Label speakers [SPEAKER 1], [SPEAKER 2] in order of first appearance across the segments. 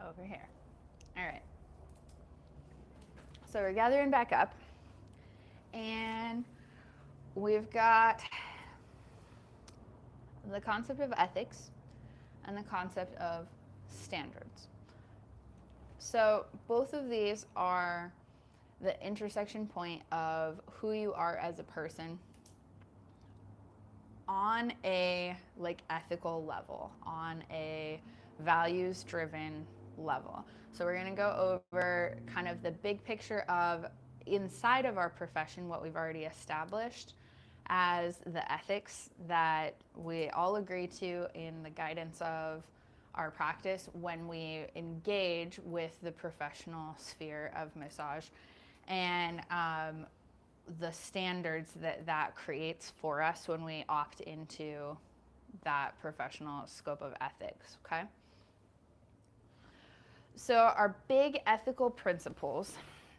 [SPEAKER 1] over here. All right. So we're gathering back up, and we've got the concept of ethics and the concept of standards. So both of these are the intersection point of who you are as a person on a like ethical level, on a values driven level. So we're going to go over kind of the big picture of inside of our profession what we've already established as the ethics that we all agree to in the guidance of our practice when we engage with the professional sphere of massage, and the standards that that creates for us when we opt into that professional scope of ethics, okay? So our big ethical principles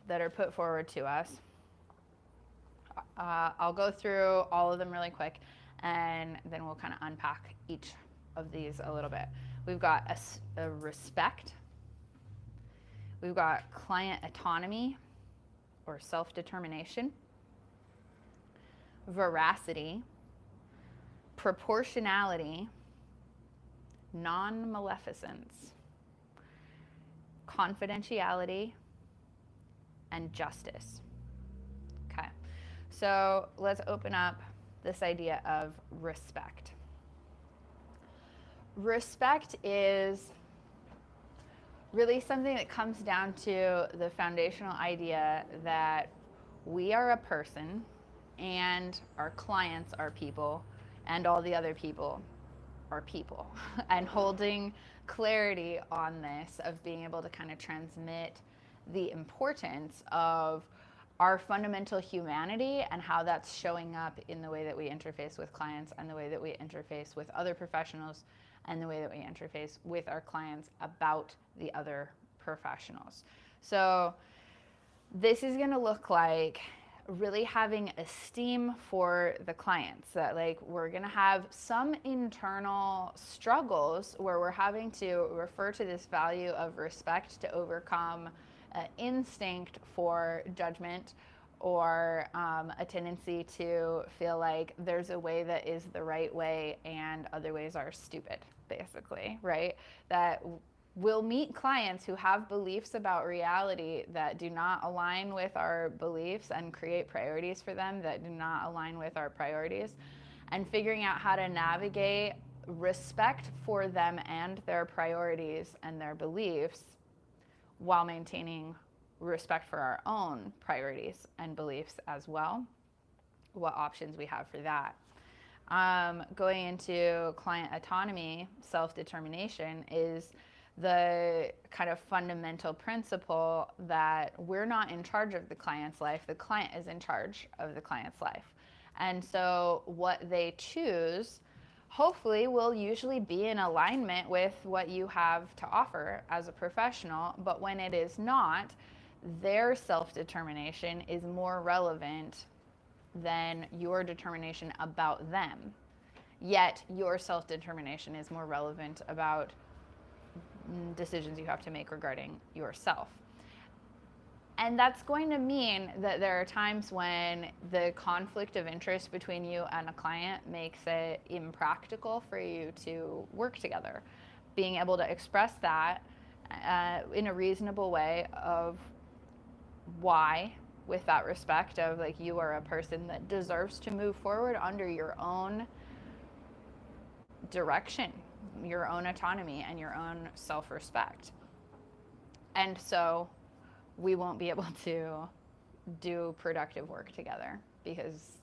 [SPEAKER 1] that are put forward to us, I'll go through all of them really quick, and then we'll kind of unpack each of these a little bit. We've got a respect. We've got client autonomy or self-determination, veracity, proportionality, non-maleficence, confidentiality, and justice. Okay, so let's open up this idea of respect. Respect is really something that comes down to the foundational idea that we are a person and our clients are people and all the other people are people. And holding clarity on this, of being able to kind of transmit the importance of our fundamental humanity and how that's showing up in the way that we interface with clients and the way that we interface with other professionals and the way that we interface with our clients about the other professionals. So this is going to look like really having esteem for the clients, that like we're going to have some internal struggles where we're having to refer to this value of respect to overcome instinct for judgment, or a tendency to feel like there's a way that is the right way and other ways are stupid, basically, right? That we'll meet clients who have beliefs about reality that do not align with our beliefs and create priorities for them that do not align with our priorities, and figuring out how to navigate respect for them and their priorities and their beliefs while maintaining respect for our own priorities and beliefs as well, what options we have for that. Going into client autonomy, self-determination, is the kind of fundamental principle that we're not in charge of the client's life, the client is in charge of the client's life. And so what they choose hopefully will usually be in alignment with what you have to offer as a professional, but when it is not, their self-determination is more relevant than your determination about them. Yet your self-determination is more relevant about decisions you have to make regarding yourself. And that's going to mean that there are times when the conflict of interest between you and a client makes it impractical for you to work together. Being able to express that in a reasonable way of why, with that respect of like you are a person that deserves to move forward under your own direction, your own autonomy, and your own self-respect. And so we won't be able to do productive work together because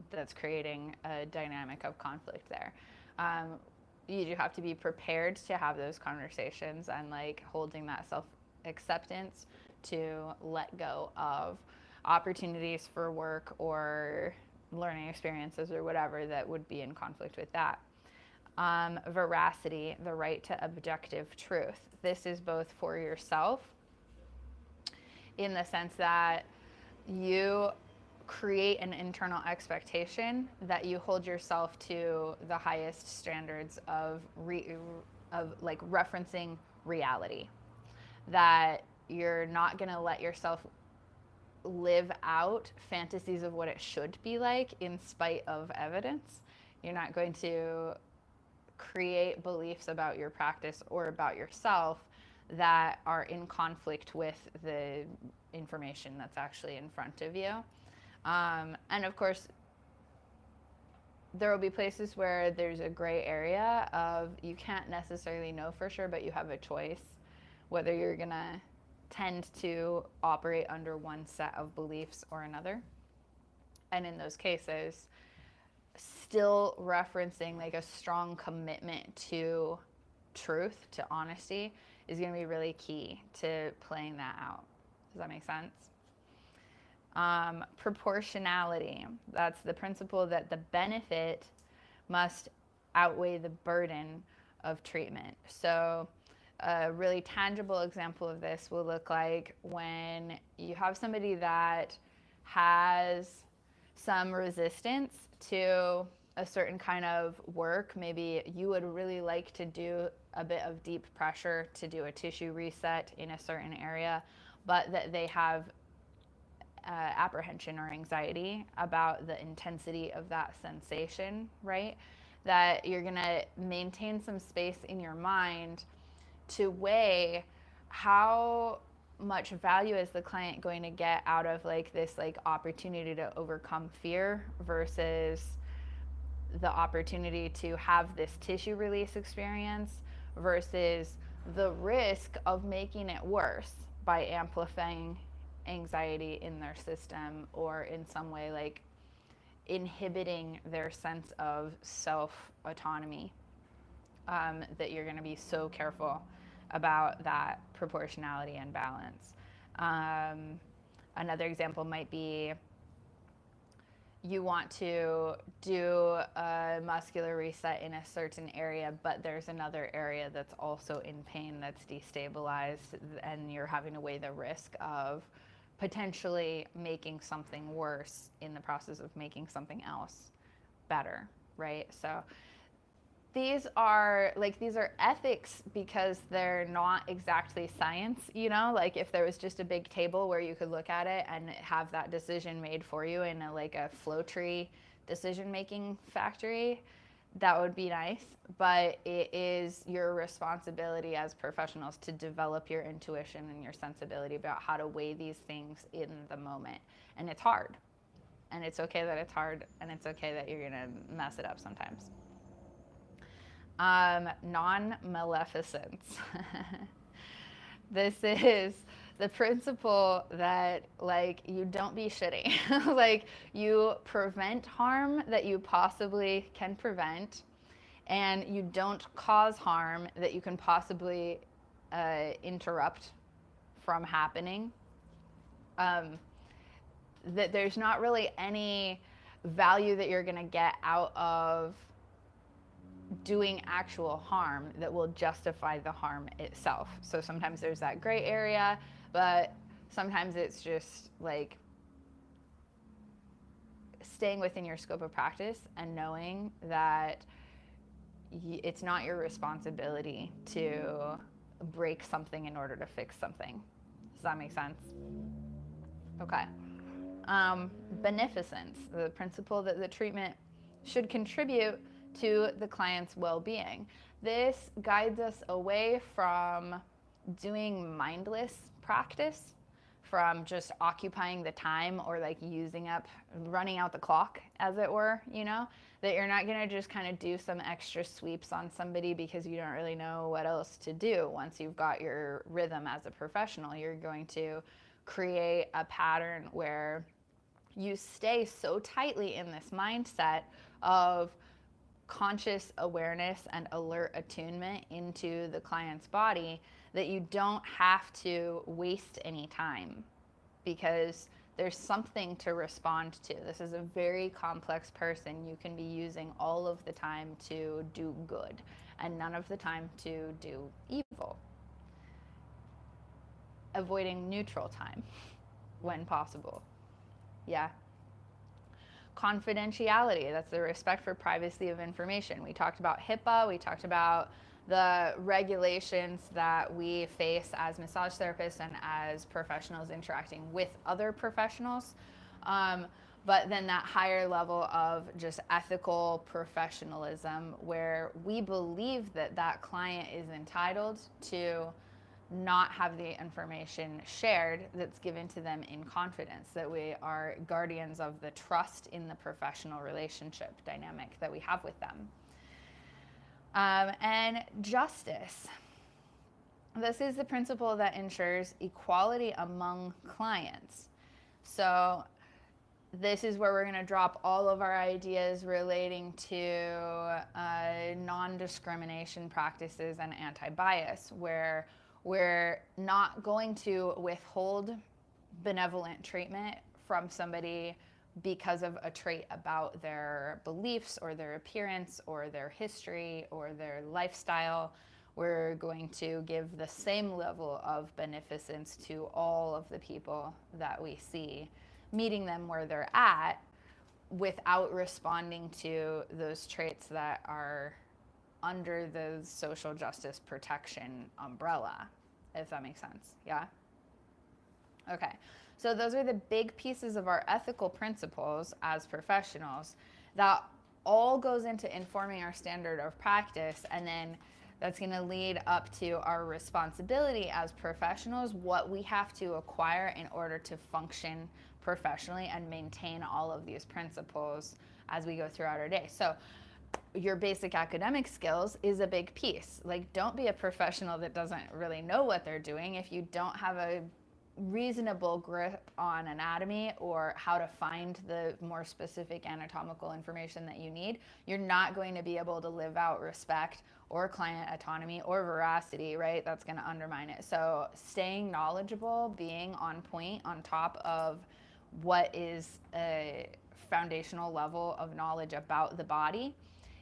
[SPEAKER 1] that's creating a dynamic of conflict there. You do have to be prepared to have those conversations and like holding that self-acceptance to let go of opportunities for work or learning experiences or whatever that would be in conflict with that. Veracity, the right to objective truth. This is both for yourself in the sense that you create an internal expectation that you hold yourself to the highest standards of like referencing reality. that you're not going to let yourself live out fantasies of what it should be like in spite of evidence. You're not going to create beliefs about your practice or about yourself that are in conflict with the information that's actually in front of you. And of course, there will be places where there's a gray area of you can't necessarily know for sure, but you have a choice whether you're going to tend to operate under one set of beliefs or another. And in those cases, still referencing like a strong commitment to truth, to honesty, is going to be really key to playing that out. Does that make sense? Proportionality. That's the principle that the benefit must outweigh the burden of treatment. So a really tangible example of this will look like when you have somebody that has some resistance to a certain kind of work. Maybe you would really like to do a bit of deep pressure to do a tissue reset in a certain area, but that they have apprehension or anxiety about the intensity of that sensation, right? That you're gonna maintain some space in your mind to weigh how much value is the client going to get out of like this like opportunity to overcome fear versus the opportunity to have this tissue release experience versus the risk of making it worse by amplifying anxiety in their system or in some way like inhibiting their sense of self-autonomy. That you're going to be so careful about that proportionality and balance. Another example might be you want to do a muscular reset in a certain area, but there's another area that's also in pain, that's destabilized, and you're having to weigh the risk of potentially making something worse in the process of making something else better, right? So these are ethics because they're not exactly science, you know, like if there was just a big table where you could look at it and have that decision made for you in a flow tree decision making factory, that would be nice. But it is your responsibility as professionals to develop your intuition and your sensibility about how to weigh these things in the moment. And it's hard. And it's okay that it's hard, and it's okay that you're gonna mess it up sometimes. Non-maleficence. This is the principle that like you don't be shitty. Like you prevent harm that you possibly can prevent, and you don't cause harm that you can possibly interrupt from happening. That there's not really any value that you're gonna get out of doing actual harm that will justify the harm itself. So sometimes there's that gray area, but sometimes it's just like staying within your scope of practice and knowing that it's not your responsibility to break something in order to fix something. Does that make sense? Okay. Beneficence, the principle that the treatment should contribute to the client's well-being. This guides us away from doing mindless practice, from just occupying the time or like running out the clock, as it were, you know, that you're not gonna just kind of do some extra sweeps on somebody because you don't really know what else to do. Once you've got your rhythm as a professional, you're going to create a pattern where you stay so tightly in this mindset of conscious awareness and alert attunement into the client's body that you don't have to waste any time, because there's something to respond to. This is a very complex person. You can be using all of the time to do good and none of the time to do evil. Avoiding neutral time when possible. Yeah. Confidentiality, that's the respect for privacy of information. We talked about HIPAA, we talked about the regulations that we face as massage therapists and as professionals interacting with other professionals. But then that higher level of just ethical professionalism, where we believe that that client is entitled to not have the information shared that's given to them in confidence, that we are guardians of the trust in the professional relationship dynamic that we have with them. And justice. This is the principle that ensures equality among clients. So this is where we're going to drop all of our ideas relating to non-discrimination practices and anti-bias, where we're not going to withhold benevolent treatment from somebody because of a trait about their beliefs or their appearance or their history or their lifestyle. We're going to give the same level of beneficence to all of the people that we see, meeting them where they're at without responding to those traits that are under the social justice protection umbrella, if that makes sense. Yeah? Okay. So those are the big pieces of our ethical principles as professionals that all goes into informing our standard of practice, and then that's going to lead up to our responsibility as professionals, what we have to acquire in order to function professionally and maintain all of these principles as we go throughout our day. So your basic academic skills is a big piece. Like, don't be a professional that doesn't really know what they're doing. If you don't have a reasonable grip on anatomy or how to find the more specific anatomical information that you need, you're not going to be able to live out respect or client autonomy or veracity, right? That's going to undermine it. So staying knowledgeable, being on point, on top of what is a foundational level of knowledge about the body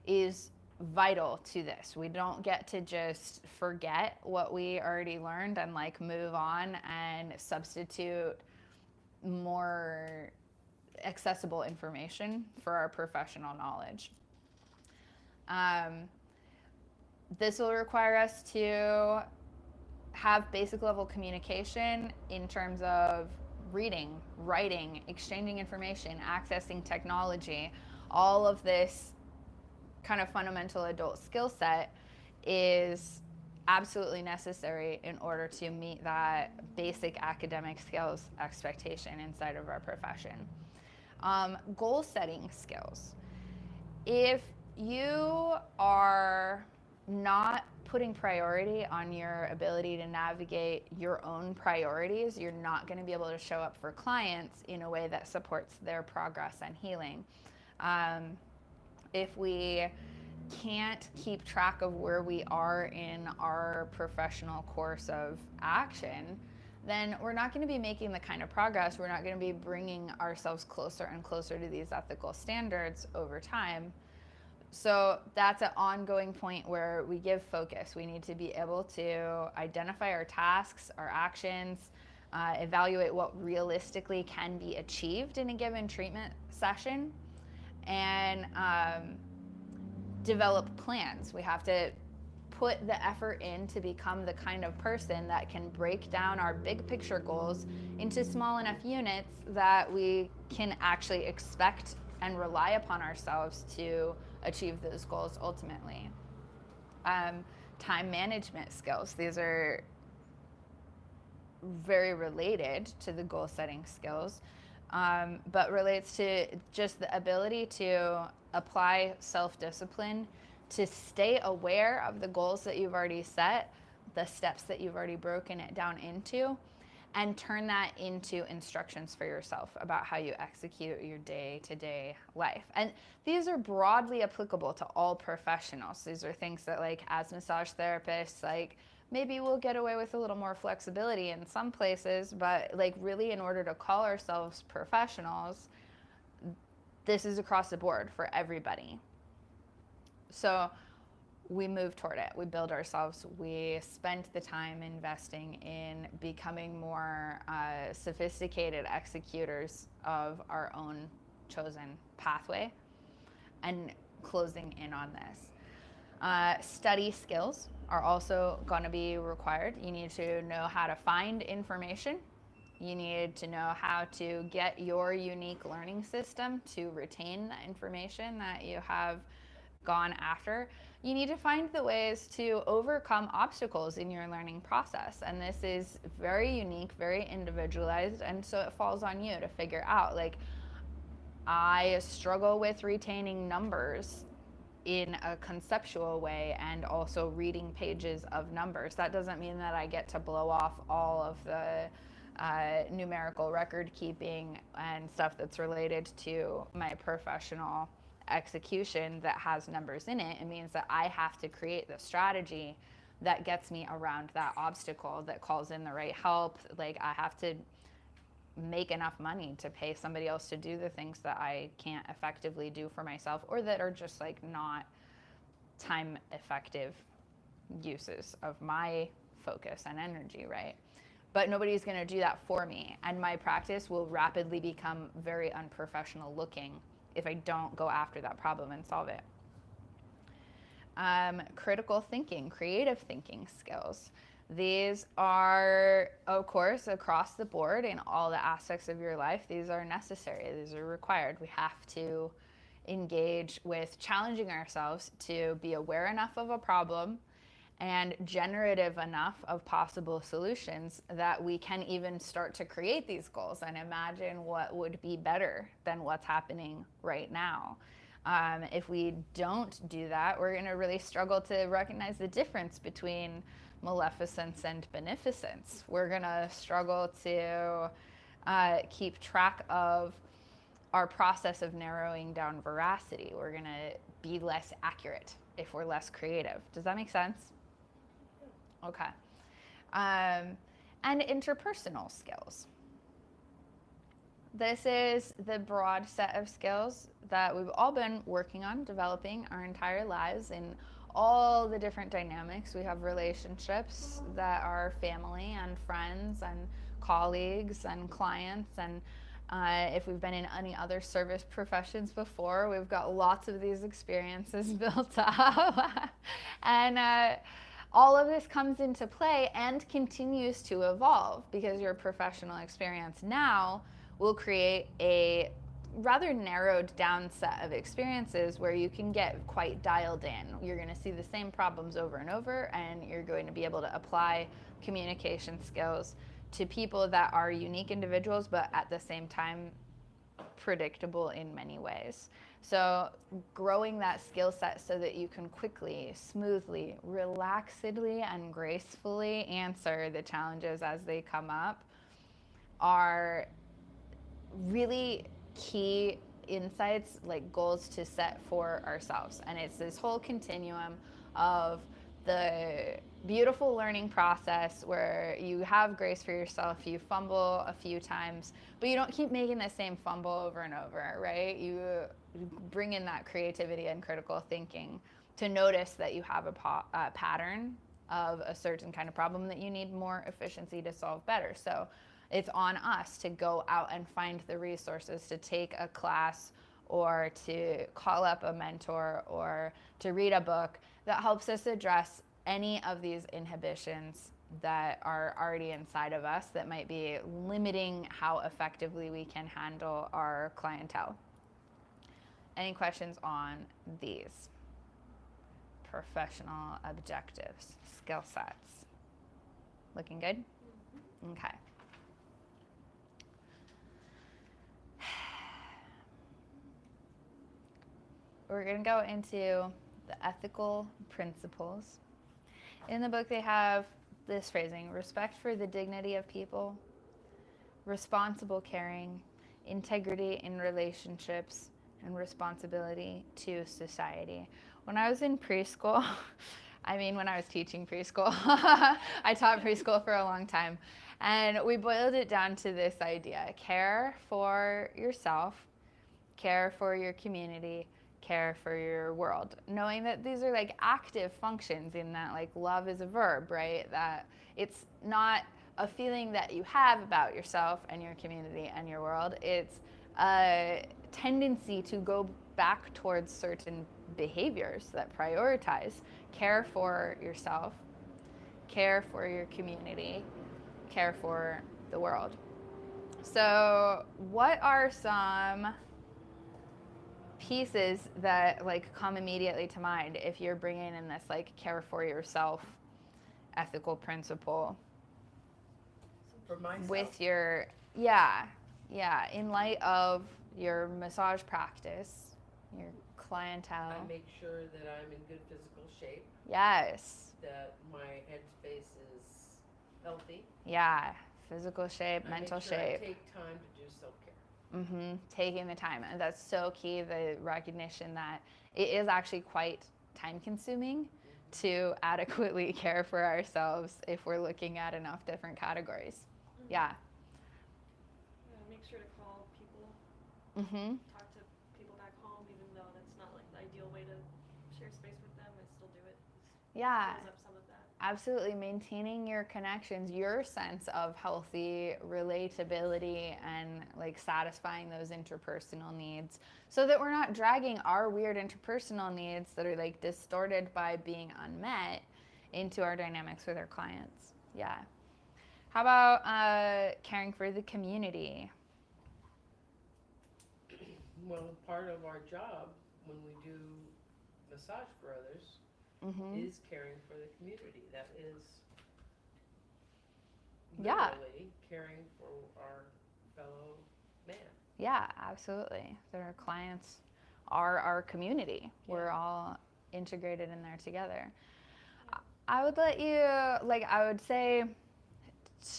[SPEAKER 1] is vital to this. We don't get to just forget what we already learned and like move on and substitute more accessible information for our professional knowledge. This will require us to have basic level communication in terms of reading, writing, exchanging information, accessing technology. All of this kind of fundamental adult skill set is absolutely necessary in order to meet that basic academic skills expectation inside of our profession. Goal setting skills. If you are not putting priority on your ability to navigate your own priorities, you're not going to be able to show up for clients in a way that supports their progress and healing. If we can't keep track of where we are in our professional course of action, then we're not going to be making the kind of progress, we're not going to be bringing ourselves closer and closer to these ethical standards over time. So that's an ongoing point where we give focus. We need to be able to identify our tasks, our actions, evaluate what realistically can be achieved in a given treatment session, and develop plans. We have to put the effort in to become the kind of person that can break down our big picture goals into small enough units that we can actually expect and rely upon ourselves to achieve those goals ultimately. Time management skills. These are very related to the goal setting skills, but relates to just the ability to apply self-discipline, to stay aware of the goals that you've already set, the steps that you've already broken it down into, and turn that into instructions for yourself about how you execute your day-to-day life. And these are broadly applicable to all professionals. These are things that, like, as massage therapists, like, maybe we'll get away with a little more flexibility in some places, but like really in order to call ourselves professionals, this is across the board for everybody. So we move toward it. We build ourselves. We spend the time investing in becoming more sophisticated executors of our own chosen pathway and closing in on this. Study skills are also going to be required. You need to know how to find information. You need to know how to get your unique learning system to retain the information that you have gone after. You need to find the ways to overcome obstacles in your learning process. And this is very unique, very individualized. And so it falls on you to figure out, like, I struggle with retaining numbers in a conceptual way and also reading pages of numbers. That doesn't mean that I get to blow off all of the numerical record keeping and stuff that's related to my professional execution that has numbers in it. It means that I have to create the strategy that gets me around that obstacle, that calls in the right help. Like, I have to make enough money to pay somebody else to do the things that I can't effectively do for myself, or that are just like not time effective uses of my focus and energy, right? But nobody's going to do that for me, and my practice will rapidly become very unprofessional looking if I don't go after that problem and solve it. Critical thinking, creative thinking skills. These are, of course, across the board in all the aspects of your life. These are necessary. These are required. We have to engage with challenging ourselves to be aware enough of a problem and generative enough of possible solutions that we can even start to create these goals and imagine what would be better than what's happening right now. If we don't do that, we're going to really struggle to recognize the difference between maleficence and beneficence. We're going to struggle to keep track of our process of narrowing down veracity. We're going to be less accurate if we're less creative. Does that make sense? Okay. And interpersonal skills. This is the broad set of skills that we've all been working on developing our entire lives in all the different dynamics. We have relationships that are family and friends and colleagues and clients, and if we've been in any other service professions before, we've got lots of these experiences built up. And all of this comes into play and continues to evolve, because your professional experience now will create a rather narrowed down set of experiences where you can get quite dialed in. You're going to see the same problems over and over, and you're going to be able to apply communication skills to people that are unique individuals, but at the same time predictable in many ways. So growing that skill set so that you can quickly, smoothly, relaxedly, and gracefully answer the challenges as they come up are really key insights, like goals to set for ourselves. And it's this whole continuum of the beautiful learning process where you have grace for yourself, you fumble a few times, but you don't keep making the same fumble over and over, right? You bring in that creativity and critical thinking to notice that you have a pattern of a certain kind of problem that you need more efficiency to solve better. So it's on us to go out and find the resources to take a class or to call up a mentor or to read a book that helps us address any of these inhibitions that are already inside of us that might be limiting how effectively we can handle our clientele. Any questions on these professional objectives, skill sets? Looking good? Okay. We're going to go into the ethical principles. In the book, they have this phrasing: respect for the dignity of people, responsible caring, integrity in relationships, and responsibility to society. When I was in preschool, when I was teaching preschool, I taught preschool for a long time, and we boiled it down to this idea: care for yourself, care for your community, care for your world. Knowing that these are like active functions, in that like love is a verb, right? That it's not a feeling that you have about yourself and your community and your world. It's a tendency to go back towards certain behaviors that prioritize care for yourself, care for your community, care for the world. So, what are some pieces that like come immediately to mind if you're bringing in this like care for yourself ethical principle
[SPEAKER 2] For myself,
[SPEAKER 1] with your in light of your massage practice, your clientele?
[SPEAKER 2] I make sure that I'm in good physical shape,
[SPEAKER 1] Yes.
[SPEAKER 2] that my headspace is healthy.
[SPEAKER 1] Yeah. Physical shape,
[SPEAKER 2] I
[SPEAKER 1] mental
[SPEAKER 2] make sure
[SPEAKER 1] shape.
[SPEAKER 2] I take time to do self-care.
[SPEAKER 1] Taking the time. And that's so key, the recognition that it is actually quite time consuming to adequately care for ourselves if we're looking at enough different categories. Yeah.
[SPEAKER 3] Make sure to call people, talk to people back home, even though that's not like the ideal way to share space with them. I still do it.
[SPEAKER 1] Yeah.
[SPEAKER 3] Fills up some of that.
[SPEAKER 1] Absolutely. Maintaining your connections, your sense of healthy relatability and like satisfying those interpersonal needs so that we're not dragging our weird interpersonal needs that are like distorted by being unmet into our dynamics with our clients. Yeah. How about caring for the community?
[SPEAKER 2] Well, part of our job when we do massage for others is caring for the community. That is literally caring for our fellow man.
[SPEAKER 1] Yeah, absolutely. Their clients are our community.
[SPEAKER 2] Yeah.
[SPEAKER 1] We're all integrated in there together. I would let you, I would say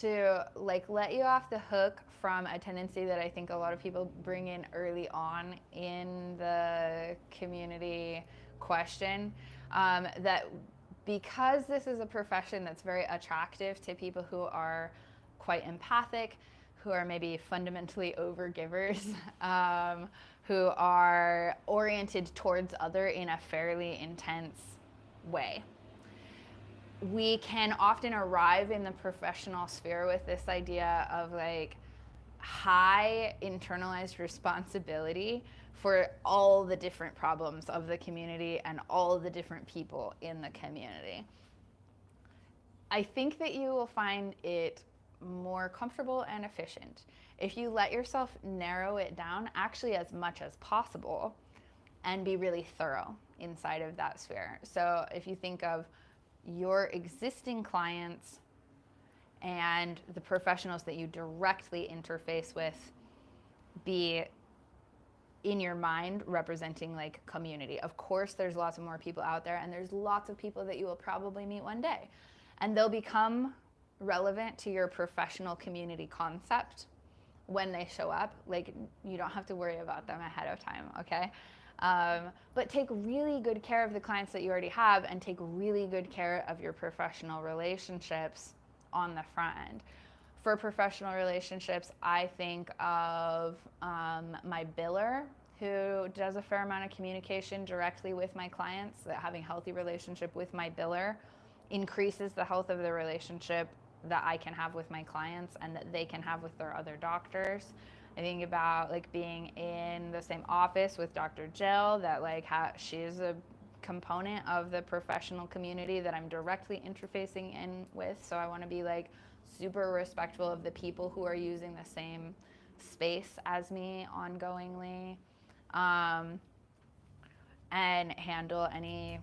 [SPEAKER 1] to let you off the hook from a tendency that I think a lot of people bring in early on in the community question, that because this is a profession that's very attractive to people who are quite empathic, who are maybe fundamentally overgivers, who are oriented towards other in a fairly intense way. We can often arrive in the professional sphere with this idea of like high internalized responsibility for all the different problems of the community and all the different people in the community. I think that you will find it more comfortable and efficient if you let yourself narrow it down actually as much as possible and be really thorough inside of that sphere. So if you think of your existing clients and the professionals that you directly interface with be in your mind representing like community. Of course, there's lots of more people out there, and there's lots of people that you will probably meet one day, and they'll become relevant to your professional community concept when they show up. Like, you don't have to worry about them ahead of time, okay? But take really good care of the clients that you already have, and take really good care of your professional relationships on the front end. For professional relationships, I think of my biller, who does a fair amount of communication directly with my clients. That having a healthy relationship with my biller increases the health of the relationship that I can have with my clients and that they can have with their other doctors. I think about like being in the same office with Dr. Jill, that like she's a component of the professional community that I'm directly interfacing in with. So I want to be like super respectful of the people who are using the same space as me ongoingly, and handle any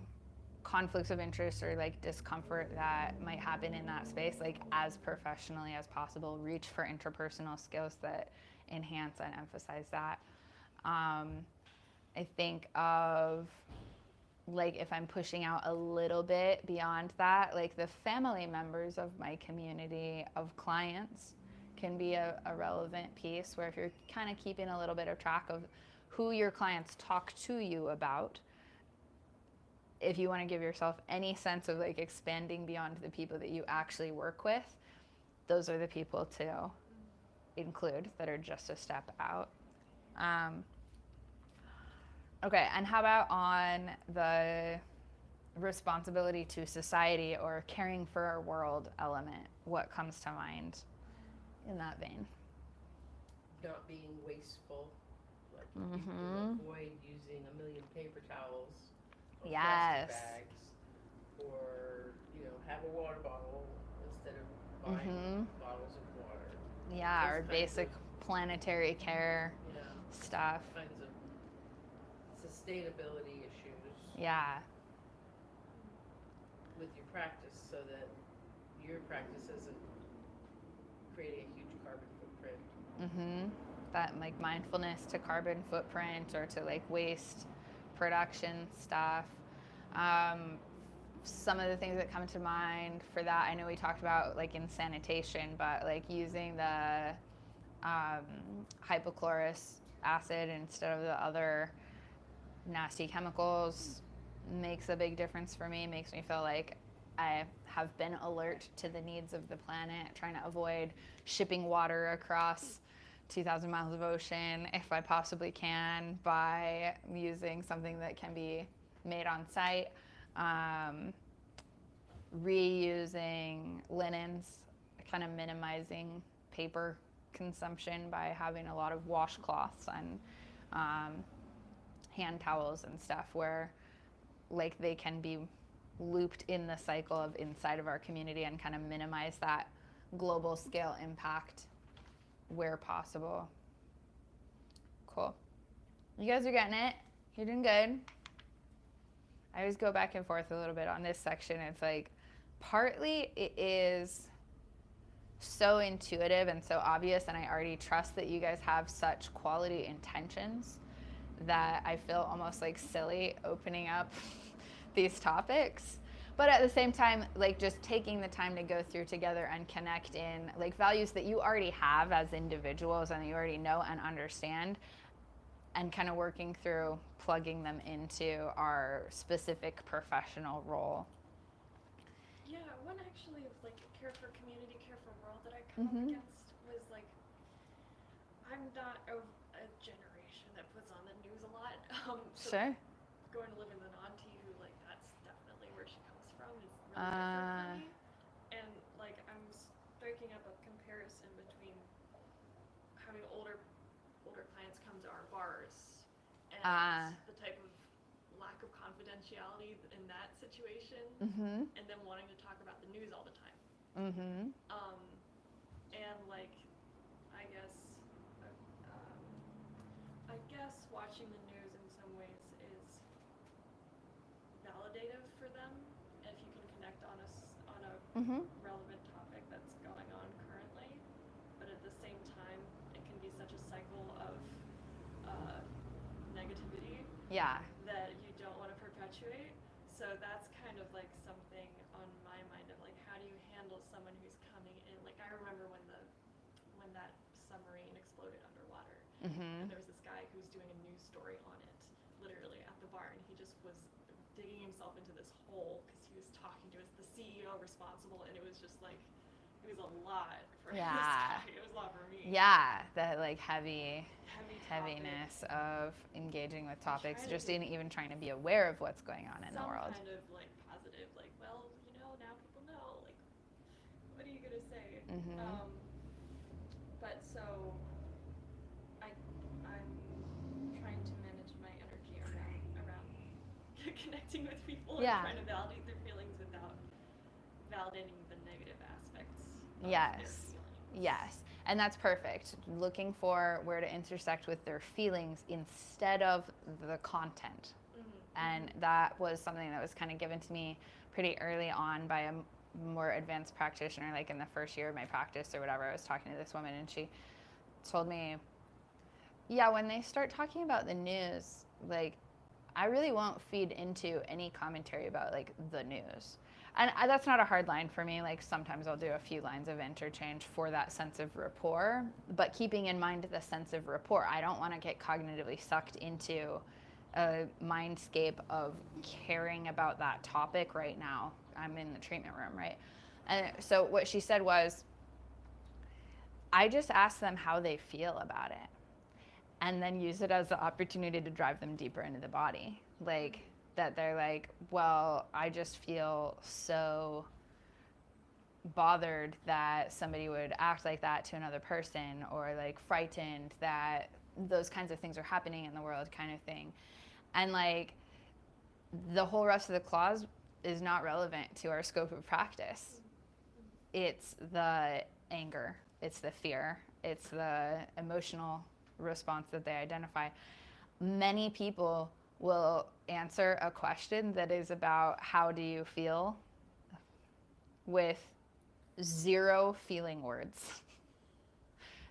[SPEAKER 1] conflicts of interest or like discomfort that might happen in that space like as professionally as possible. Reach for interpersonal skills that enhance and emphasize that. I think of like if I'm pushing out a little bit beyond that, like the family members of my community of clients can be a relevant piece, where if you're kind of keeping a little bit of track of who your clients talk to you about, if you want to give yourself any sense of like expanding beyond the people that you actually work with, those are the people to include that are just a step out. Okay, and how about on the responsibility to society or caring for our world element? What comes to mind in that vein?
[SPEAKER 2] Not being wasteful, like you can avoid using a million paper towels or
[SPEAKER 1] Yes.
[SPEAKER 2] plastic bags, or have a water bottle instead of buying bottles of water.
[SPEAKER 1] Yeah,
[SPEAKER 2] Those
[SPEAKER 1] or
[SPEAKER 2] kinds
[SPEAKER 1] basic
[SPEAKER 2] of,
[SPEAKER 1] planetary care stuff.
[SPEAKER 2] kinds of sustainability issues
[SPEAKER 1] Yeah.
[SPEAKER 2] with your practice, so that your practice isn't creating a huge carbon footprint.
[SPEAKER 1] That like mindfulness to carbon footprint or to like waste production stuff. Um, some of the things that come to mind for that, I know we talked about like in sanitation, but like using the hypochlorous acid instead of the other nasty chemicals makes a big difference for me. Makes me feel like I have been alert to the needs of the planet, trying to avoid shipping water across 2,000 miles of ocean if I possibly can by using something that can be made on site. Reusing linens, kind of minimizing paper consumption by having a lot of washcloths and hand towels and stuff where like they can be looped in the cycle of inside of our community and kind of minimize that global scale impact where possible. Cool. You guys are getting it. You're doing good. I always go back and forth a little bit on this section. It's like partly it is so intuitive and so obvious, and I already trust that you guys have such quality intentions that I feel almost like silly opening up these topics. But at the same time, like just taking the time to go through together and connect in like values that you already have as individuals and that you already know and understand, and kind of working through plugging them into our specific professional role.
[SPEAKER 3] Yeah, one actually of like care for community, care for world that I come up against was like, I'm not of a generation that puts on the news a lot. So
[SPEAKER 1] Sure.
[SPEAKER 3] going to live with an auntie who like that's definitely where she comes from is really different for me. And like I'm striking up a comparison between having older clients come to our bars and the type of lack of confidentiality in that situation, and then wanting to talk about the news all the time. And like, I guess watching the news in some ways is validative for them if you can connect on a relevant topic that's going on currently. But at the same time, it can be such a cycle of negativity that you don't want to perpetuate. So that's kind of like something on my mind of like, how do you handle someone who's coming in? Like I remember when that submarine exploded underwater, and there was this guy who was doing a news story on it, literally at the bar, and he just was digging himself into this hole because he was talking to the CEO responsible, and it was just like, it was a lot for this guy. It was a lot for me.
[SPEAKER 1] Yeah, that like heaviness of engaging with topics, just in even trying to be aware of what's going on in the world.
[SPEAKER 3] Some kind of like positive, like, well, now people know, like, what are you gonna say? But so I'm trying to manage my energy around connecting with people and trying to validate their feelings without validating the negative aspects of their feelings.
[SPEAKER 1] Yes. And that's perfect. Looking for where to intersect with their feelings instead of the content. And that was something that was kind of given to me pretty early on by a more advanced practitioner, like in the first year of my practice or whatever. I was talking to this woman and she told me, yeah, when they start talking about the news, like I really won't feed into any commentary about like the news. And that's not a hard line for me. Like sometimes I'll do a few lines of interchange for that sense of rapport, but keeping in mind the sense of rapport. I don't want to get cognitively sucked into a mindscape of caring about that topic right now. I'm in the treatment room, right? And so what she said was, I just ask them how they feel about it and then use it as the opportunity to drive them deeper into the body. Like, that they're like, well, I just feel so bothered that somebody would act like that to another person, or like frightened that those kinds of things are happening in the world, kind of thing. And like, the whole rest of the clause is not relevant to our scope of practice. It's the anger, it's the fear, it's the emotional response that they identify. Many people will answer a question that is about how do you feel with 0 feeling words.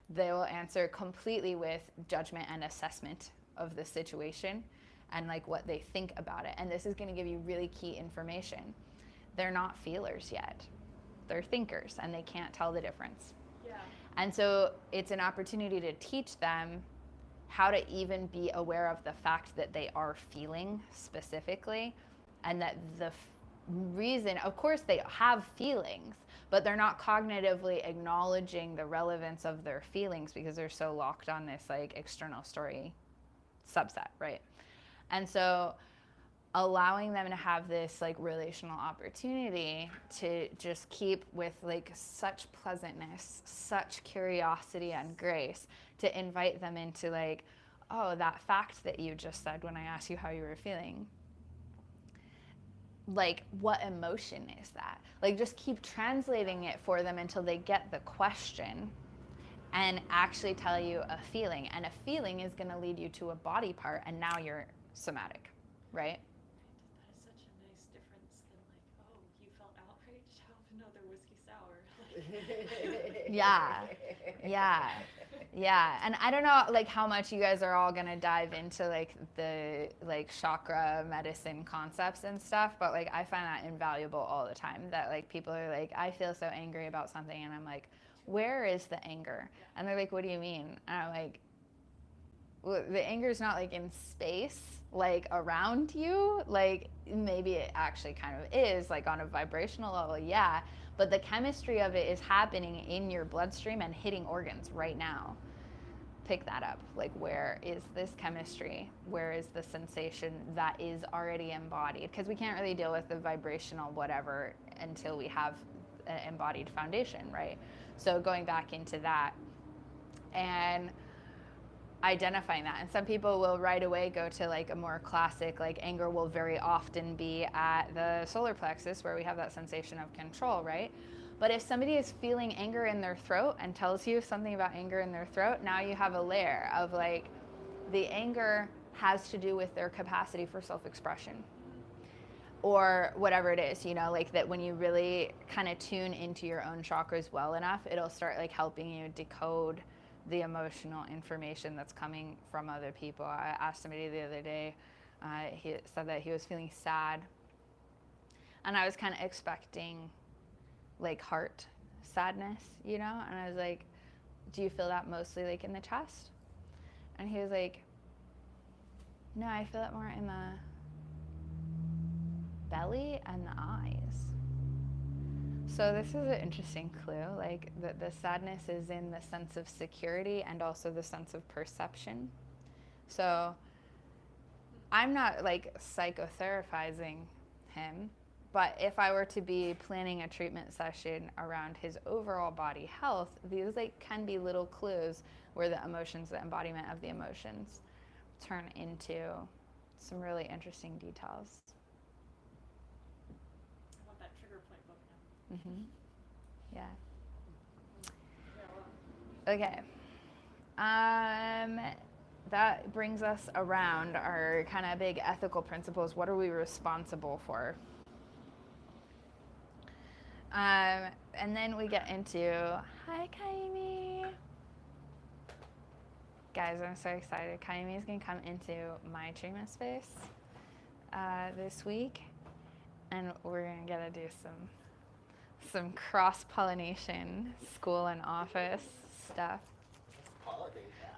[SPEAKER 1] They will answer completely with judgment and assessment of the situation and like what they think about it. And this is going to give you really key information. They're not feelers yet. They're thinkers, and they can't tell the difference.
[SPEAKER 3] Yeah.
[SPEAKER 1] And so it's an opportunity to teach them how to even be aware of the fact that they are feeling specifically, and that the reason, of course they have feelings, but they're not cognitively acknowledging the relevance of their feelings because they're so locked on this like external story subset, right? And so allowing them to have this like relational opportunity to just keep with like such pleasantness, such curiosity and grace, to invite them into like, oh, that fact that you just said when I asked you how you were feeling, like what emotion is that? Like just keep translating it for them until they get the question and actually tell you a feeling. And a feeling is going to lead you to a body part, and now you're somatic, right?
[SPEAKER 3] That is such a nice difference than like, oh, you felt outraged? Have another whiskey sour.
[SPEAKER 1] Yeah. And I don't know like how much you guys are all gonna dive into like the like chakra medicine concepts and stuff, but like I find that invaluable all the time, that like people are like, I feel so angry about something, and I'm like, where is the anger? And they're like, what do you mean? And I'm like, well, the anger is not like in space, like around you. Like maybe it actually kind of is, like on a vibrational level, yeah. But the chemistry of it is happening in your bloodstream and hitting organs right now. Pick that up. Like, where is this chemistry? Where is the sensation that is already embodied? Because we can't really deal with the vibrational whatever until we have an embodied foundation, right? So going back into that and identifying that. And some people will right away go to like a more classic, like anger will very often be at the solar plexus where we have that sensation of control, right? But if somebody is feeling anger in their throat and tells you something about anger in their throat, now you have a layer of like, the anger has to do with their capacity for self-expression or whatever it is, you know, like that when you really kind of tune into your own chakras well enough, it'll start like helping you decode the emotional information that's coming from other people. I asked somebody the other day, he said that he was feeling sad, and I was kind of expecting like heart sadness, you know, and I was like, do you feel that mostly like in the chest? And he was like, no, I feel it more in the belly and the eyes. So this is an interesting clue, like the sadness is in the sense of security and also the sense of perception. So I'm not like psychotherapizing him, but if I were to be planning a treatment session around his overall body health, these like can be little clues where the emotions, the embodiment of the emotions, turn into some really interesting details.
[SPEAKER 3] I want that trigger point book now.
[SPEAKER 1] Mm-hmm. Yeah.
[SPEAKER 3] Yeah, well.
[SPEAKER 1] Okay. That brings us around our kind of big ethical principles. What are we responsible for? And then we get into, hi, Kaimi. Guys, I'm so excited. Kaimi is going to come into my treatment space this week, and we're going to get to do some cross-pollination school and office stuff.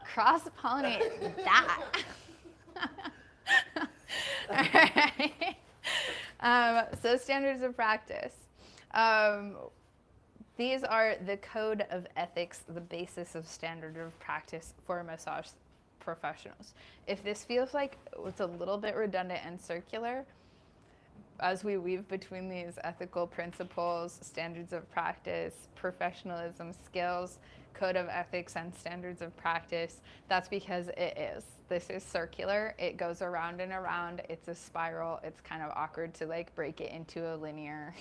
[SPEAKER 1] Cross-pollinate that. All right. So standards of practice. These are the code of ethics, the basis of standard of practice for massage professionals. If this feels like it's a little bit redundant and circular, as we weave between these ethical principles, standards of practice, professionalism, skills, code of ethics, and standards of practice, that's because it is. This is circular. It goes around and around. It's a spiral. It's kind of awkward to like break it into a linear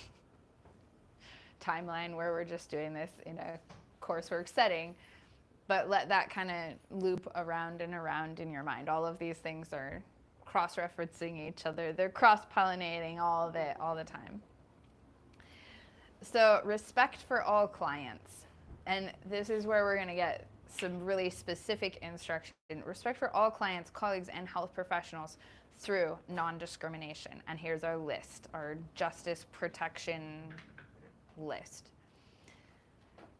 [SPEAKER 1] timeline where we're just doing this in a coursework setting. But let that kind of loop around and around in your mind. All of these things are cross-referencing each other. They're cross-pollinating all of it all the time. So respect for all clients. And this is where we're going to get some really specific instruction. Respect for all clients, colleagues, and health professionals through non-discrimination. And here's our list, our justice protection list.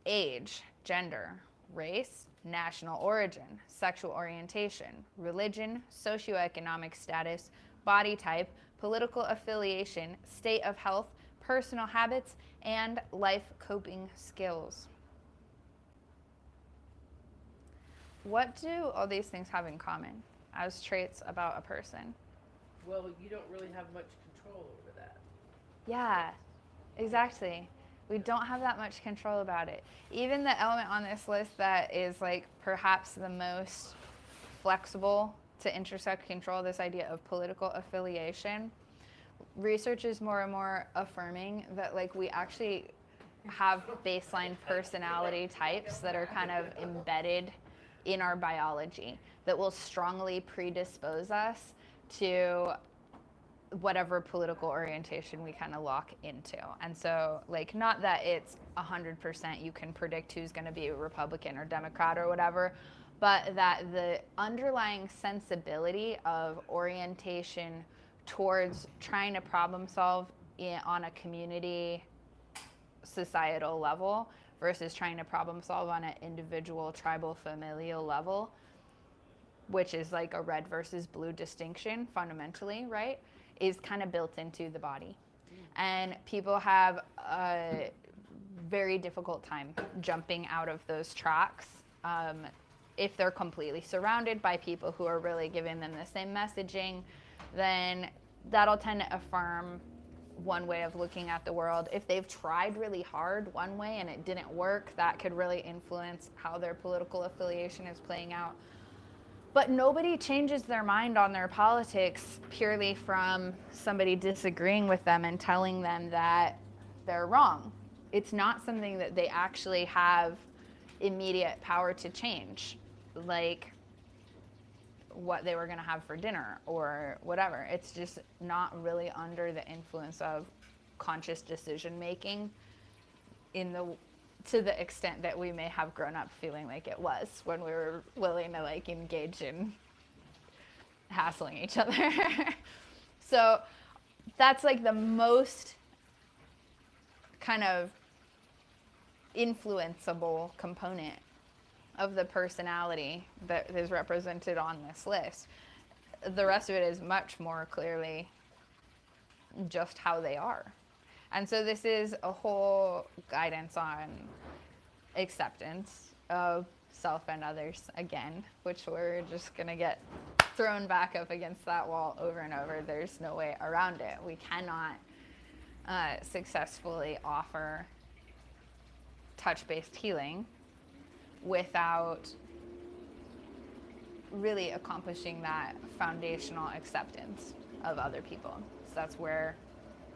[SPEAKER 1] Age, gender, race, national origin, sexual orientation, religion, socioeconomic status, body type, political affiliation, state of health, personal habits, and life coping skills. What do all these things have in common as traits about a person?
[SPEAKER 2] Well, you don't really have much control over that.
[SPEAKER 1] Yeah, exactly. We don't have that much control about it. Even the element on this list that is like perhaps the most flexible to intersect control, this idea of political affiliation, research is more and more affirming that like we actually have baseline personality types that are kind of embedded in our biology that will strongly predispose us to whatever political orientation we kind of lock into. And so like not that it's 100% you can predict who's going to be a Republican or Democrat or whatever, but that the underlying sensibility of orientation towards trying to problem solve on a community societal level versus trying to problem solve on an individual tribal familial level, which is like a red versus blue distinction fundamentally, right, is kind of built into the body. And people have a very difficult time jumping out of those tracks if they're completely surrounded by people who are really giving them the same messaging, then that'll tend to affirm one way of looking at the world. If they've tried really hard one way and it didn't work, that could really influence how their political affiliation is playing out. But nobody changes their mind on their politics purely from somebody disagreeing with them and telling them that they're wrong. It's not something that they actually have immediate power to change, like what they were going to have for dinner or whatever. It's just not really under the influence of conscious decision making to the extent that we may have grown up feeling like it was when we were willing to like engage in hassling each other. So that's like the most kind of influenceable component of the personality that is represented on this list. The rest of it is much more clearly just how they are. And so this is a whole guidance on acceptance of self and others again, which we're just going to get thrown back up against that wall over and over. There's no way around it. We cannot successfully offer touch-based healing without really accomplishing that foundational acceptance of other people. So that's where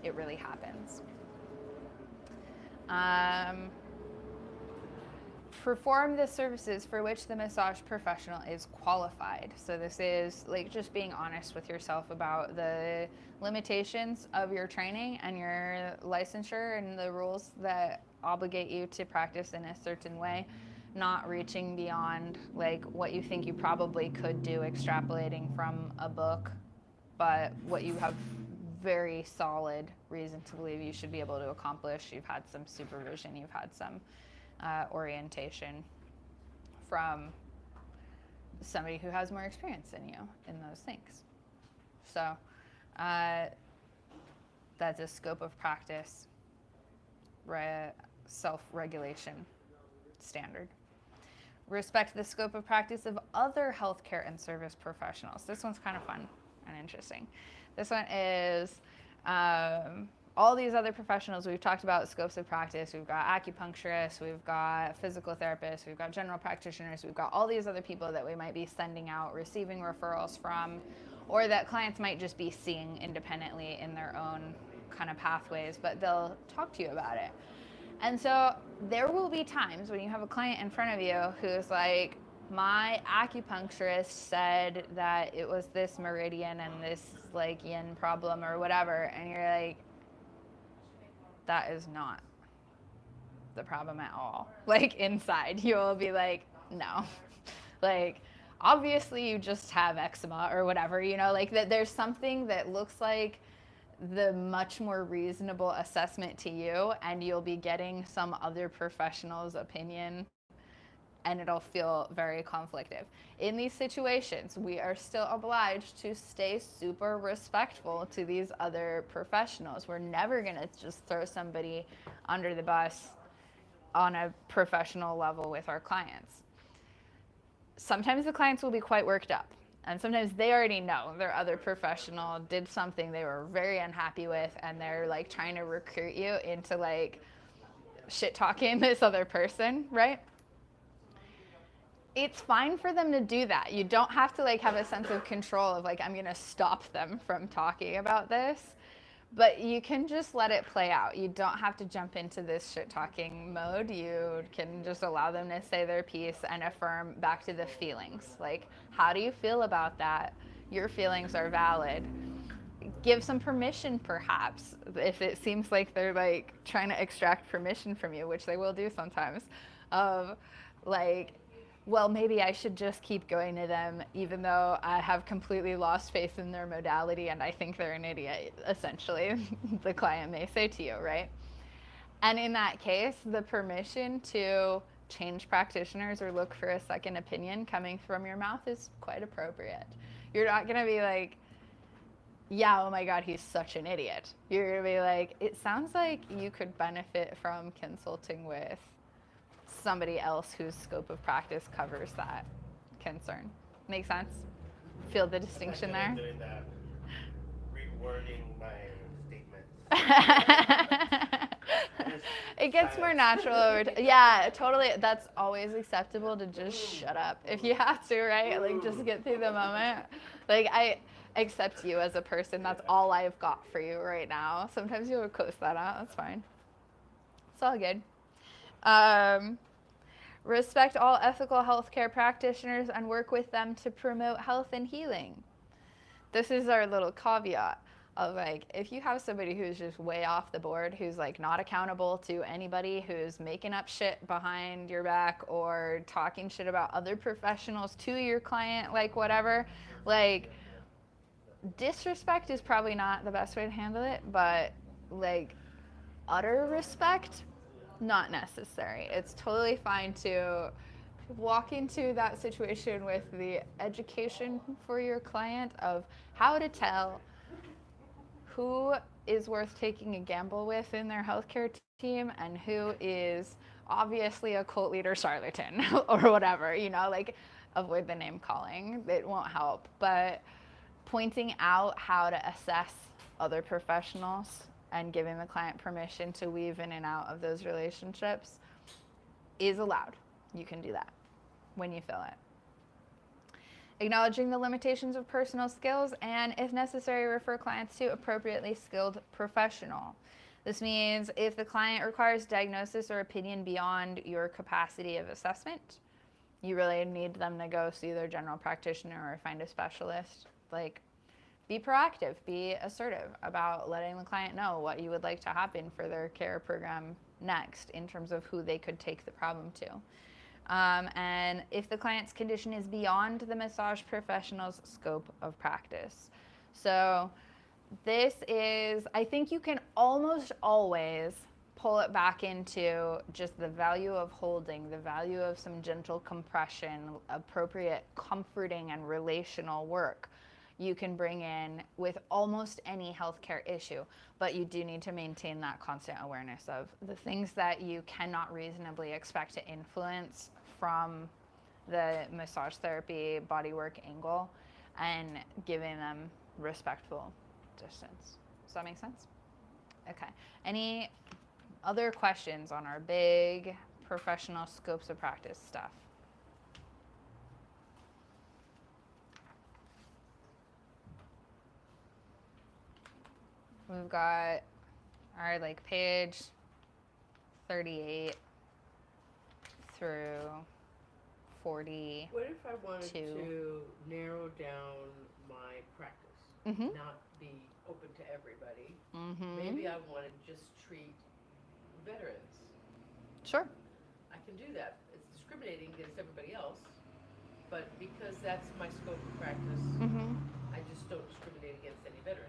[SPEAKER 1] it really happens. Perform the services for which the massage professional is qualified. So this is like just being honest with yourself about the limitations of your training and your licensure and the rules that obligate you to practice in a certain way, not reaching beyond like what you think you probably could do extrapolating from a book, but what you have very solid reason to believe you should be able to accomplish. You've had some supervision, you've had some orientation from somebody who has more experience than you in those things. So that's a scope of practice, self-regulation standard. Respect the scope of practice of other healthcare and service professionals. This one's kind of fun and interesting. This one is All these other professionals, we've talked about scopes of practice. We've got acupuncturists, we've got physical therapists, we've got general practitioners, we've got all these other people that we might be sending out, receiving referrals from, or that clients might just be seeing independently in their own kind of pathways, but they'll talk to you about it. And so there will be times when you have a client in front of you who's like, my acupuncturist said that it was this meridian and this like yin problem or whatever, and you're like, that is not the problem at all. Like inside, you will be like, no. Like, obviously you just have eczema or whatever, you know, like that there's something that looks like the much more reasonable assessment to you, and you'll be getting some other professional's opinion, and it'll feel very conflictive. In these situations, we are still obliged to stay super respectful to these other professionals. We're never gonna just throw somebody under the bus on a professional level with our clients. Sometimes the clients will be quite worked up, and sometimes they already know their other professional did something they were very unhappy with, and they're like trying to recruit you into like shit talking this other person, right? It's fine for them to do that. You don't have to like have a sense of control of like, I'm gonna stop them from talking about this, but you can just let it play out. You don't have to jump into this shit talking mode. You can just allow them to say their piece and affirm back to the feelings. Like, how do you feel about that? Your feelings are valid. Give some permission, perhaps, if it seems like they're like trying to extract permission from you, which they will do sometimes, of like, well, maybe I should just keep going to them even though I have completely lost faith in their modality and I think they're an idiot, essentially, the client may say to you, right? And in that case, the permission to change practitioners or look for a second opinion coming from your mouth is quite appropriate. You're not gonna be like, yeah, oh my God, he's such an idiot. You're gonna be like, it sounds like you could benefit from consulting with somebody else whose scope of practice covers that concern. Make sense? Feel the distinction there?
[SPEAKER 4] Doing that, rewording my statements.
[SPEAKER 1] It gets more natural over time. Yeah, totally. That's always acceptable to just shut up if you have to, right? Like, just get through the moment. Like, I accept you as a person. That's all I've got for you right now. Sometimes you'll coast that out. That's fine. It's all good. Respect all ethical healthcare practitioners and work with them to promote health and healing. This is our little caveat of like, if you have somebody who's just way off the board, who's like not accountable to anybody, who's making up shit behind your back or talking shit about other professionals to your client, like whatever, like disrespect is probably not the best way to handle it, but like utter respect, not necessary. It's totally fine to walk into that situation with the education for your client of how to tell who is worth taking a gamble with in their healthcare team and who is obviously a cult leader charlatan or whatever, you know, like avoid the name calling. It won't help. But pointing out how to assess other professionals and giving the client permission to weave in and out of those relationships is allowed. You can do that when you feel it. Acknowledging the limitations of personal skills and, if necessary, refer clients to appropriately skilled professional. This means if the client requires diagnosis or opinion beyond your capacity of assessment, you really need them to go see their general practitioner or find a specialist. Like, be proactive, be assertive about letting the client know what you would like to happen for their care program next in terms of who they could take the problem to. And if the client's condition is beyond the massage professional's scope of practice. So this is, I think you can almost always pull it back into just the value of holding, the value of some gentle compression, appropriate comforting and relational work you can bring in with almost any healthcare issue, but you do need to maintain that constant awareness of the things that you cannot reasonably expect to influence from the massage therapy bodywork angle and giving them respectful distance. Does that make sense? Okay. Any other questions on our big professional scopes of practice stuff? We've got our like page 38 through 40.
[SPEAKER 2] What if I wanted to narrow down my practice, not be open to everybody? Maybe I want to just treat veterans.
[SPEAKER 1] Sure.
[SPEAKER 2] I can do that. It's discriminating against everybody else, but because that's my scope of practice, I just don't discriminate against any veterans.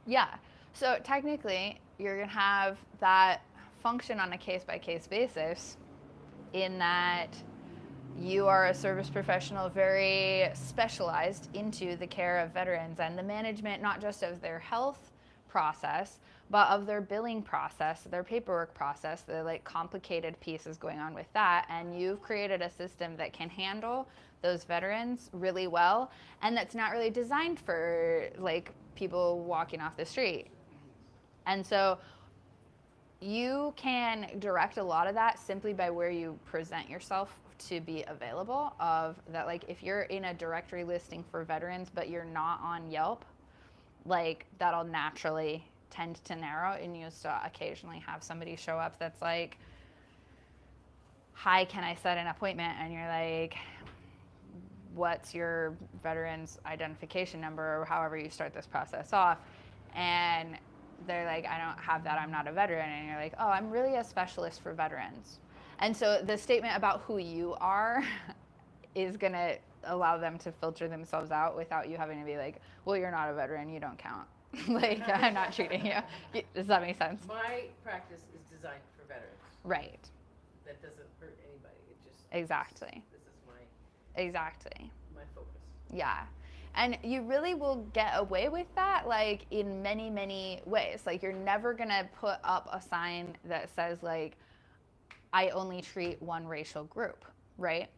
[SPEAKER 1] Yeah. So technically, you're going to have that function on a case-by-case basis in that you are a service professional very specialized into the care of veterans and the management, not just of their health process, but of their billing process, their paperwork process, the like complicated pieces going on with that. And you've created a system that can handle those veterans really well, and that's not really designed for like people walking off the street. And so you can direct a lot of that simply by where you present yourself to be available. Of that, like if you're in a directory listing for veterans but you're not on Yelp, like that'll naturally tend to narrow, and you'll still occasionally have somebody show up that's like, hi, can I set an appointment? And you're like, what's your veteran's identification number, or however you start this process off. And they're like, I don't have that, I'm not a veteran. And you're like, oh, I'm really a specialist for veterans. And so the statement about who you are is going to allow them to filter themselves out without you having to be like, well, you're not a veteran, you don't count. Like, I'm not treating you. Does that make sense?
[SPEAKER 2] My practice is designed for veterans.
[SPEAKER 1] Right.
[SPEAKER 2] That doesn't hurt anybody. It just
[SPEAKER 1] Exactly.
[SPEAKER 2] This is my focus.
[SPEAKER 1] Yeah. And you really will get away with that, like, in many, many ways. Like, you're never going to put up a sign that says, like, I only treat one racial group, right?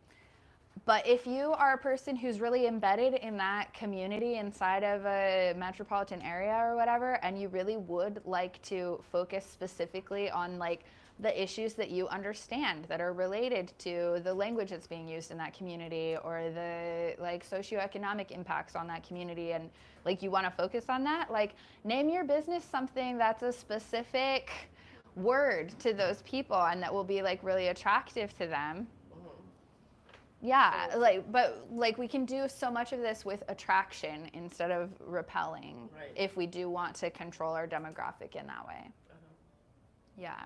[SPEAKER 1] But if you are a person who's really embedded in that community inside of a metropolitan area or whatever, and you really would like to focus specifically on, like, the issues that you understand that are related to the language that's being used in that community, or the like socioeconomic impacts on that community, and like you want to focus on that, like name your business something that's a specific word to those people and that will be like really attractive to them. Yeah, but we can do so much of this with attraction instead of repelling,
[SPEAKER 2] right,
[SPEAKER 1] if we do want to control our demographic in that way. Yeah.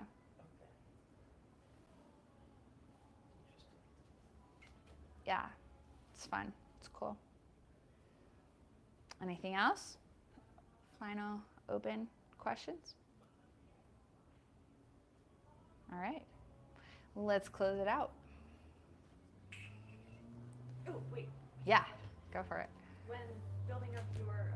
[SPEAKER 1] Yeah, it's fun. It's cool. Anything else? Final open questions? All right. Let's close it out.
[SPEAKER 3] Oh, wait.
[SPEAKER 1] Yeah, go for it.
[SPEAKER 3] When building up your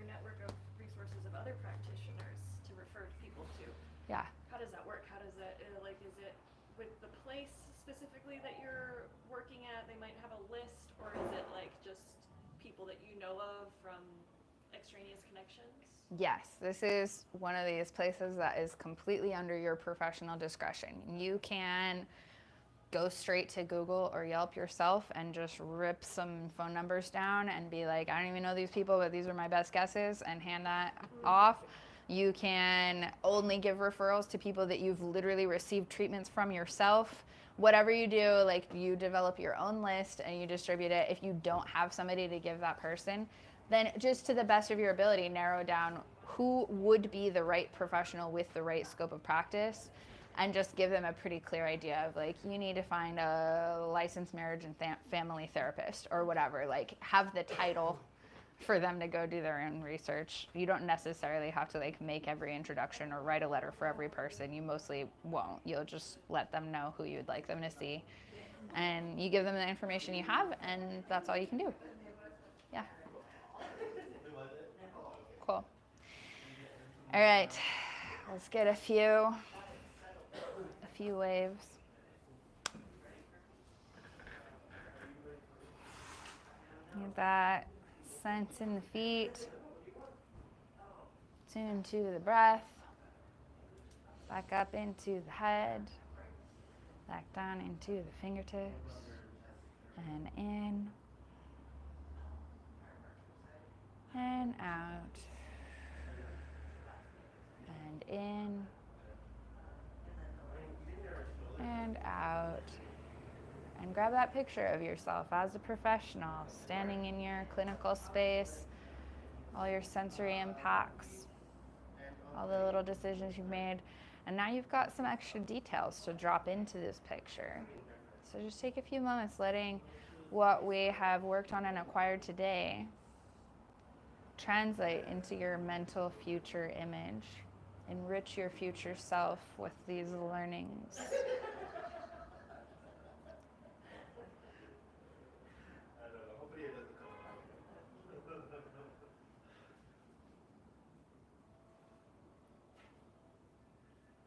[SPEAKER 3] network of resources of other practitioners to refer people to,
[SPEAKER 1] Yeah.
[SPEAKER 3] how does that work? How does that, is it with the place specifically that you're working at, they might have a list, or is it like just people that you know of from extraneous connections?
[SPEAKER 1] Yes, this is one of these places that is completely under your professional discretion. You can go straight to Google or Yelp yourself and just rip some phone numbers down and be like, I don't even know these people, but these are my best guesses, and hand that off. You can only give referrals to people that you've literally received treatments from yourself. Whatever you do, like you develop your own list and you distribute it. If you don't have somebody to give that person, then just to the best of your ability, narrow down who would be the right professional with the right scope of practice, and just give them a pretty clear idea of like, you need to find a licensed marriage and family therapist or whatever. Like, have the title for them to go do their own research. You don't necessarily have to like make every introduction or write a letter for every person. You mostly won't. You'll just let them know who you'd like them to see, and you give them the information you have, and that's all you can do. Yeah. Cool. All right, let's get a few waves. Get that sense in the feet. Tune to the breath. Back up into the head. Back down into the fingertips. And in. And out. And in. And out. And grab that picture of yourself as a professional, standing in your clinical space, all your sensory impacts, all the little decisions you've made. And now you've got some extra details to drop into this picture. So just take a few moments letting what we have worked on and acquired today translate into your mental future image. Enrich your future self with these learnings.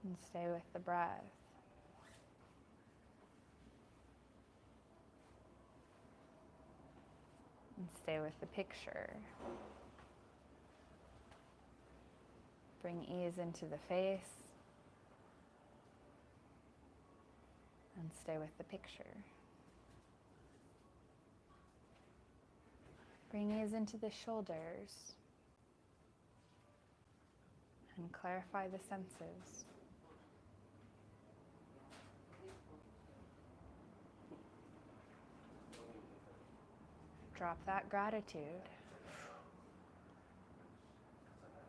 [SPEAKER 1] And stay with the breath. And stay with the picture. Bring ease into the face. And stay with the picture. Bring ease into the shoulders. And clarify the senses. Drop that gratitude.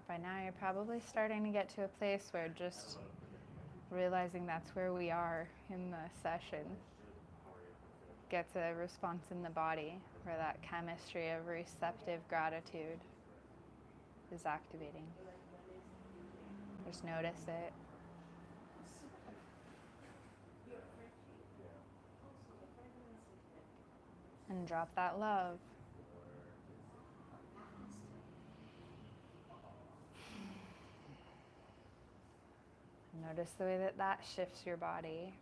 [SPEAKER 1] By now you're probably starting to get to a place where just realizing that's where we are in the session gets a response in the body where that chemistry of receptive gratitude is activating. Just notice it. And drop that love. Notice the way that that shifts your body.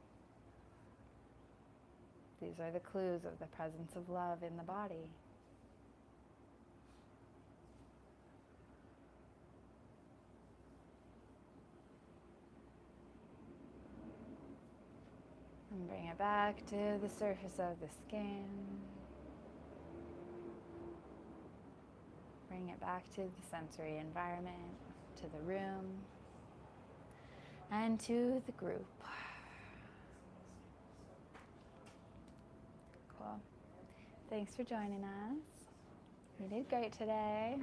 [SPEAKER 1] These are the clues of the presence of love in the body. And bring it back to the surface of the skin. Bring it back to the sensory environment, to the room, and to the group. Cool. Thanks for joining us. You did great today.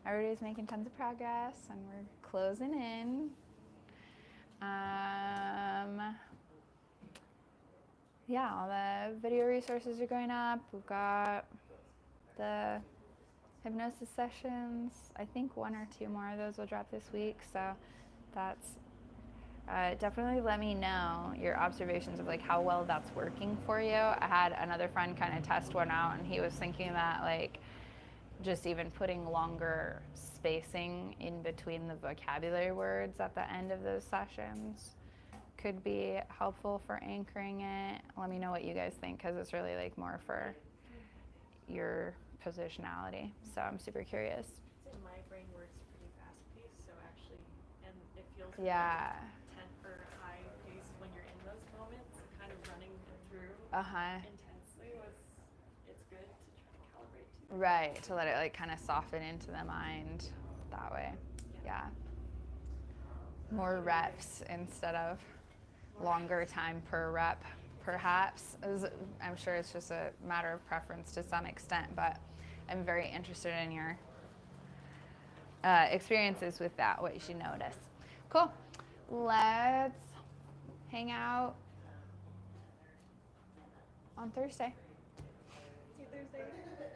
[SPEAKER 1] Everybody's making tons of progress, and we're closing in. Yeah, all the video resources are going up. We've got the hypnosis sessions. I think 1 or 2 more of those will drop this week. So that's definitely let me know your observations of like how well that's working for you. I had another friend kind of test one out, and he was thinking that like just even putting longer spacing in between the vocabulary words at the end of those sessions could be helpful for anchoring it. Let me know what you guys think, because it's really like more for your positionality. So I'm super curious.
[SPEAKER 3] My brain works pretty fast paced, so actually, and it feels
[SPEAKER 1] Yeah.
[SPEAKER 3] or high pace when you're in those moments, kind of running through intensely it's good to try to calibrate to.
[SPEAKER 1] Right, to let it like kind of soften into the mind that way. Yeah. More reps instead of longer time per rep, perhaps. I'm sure it's just a matter of preference to some extent, but I'm very interested in your experiences with that, what you should notice. Cool. Let's hang out on Thursday.
[SPEAKER 3] See you Thursday.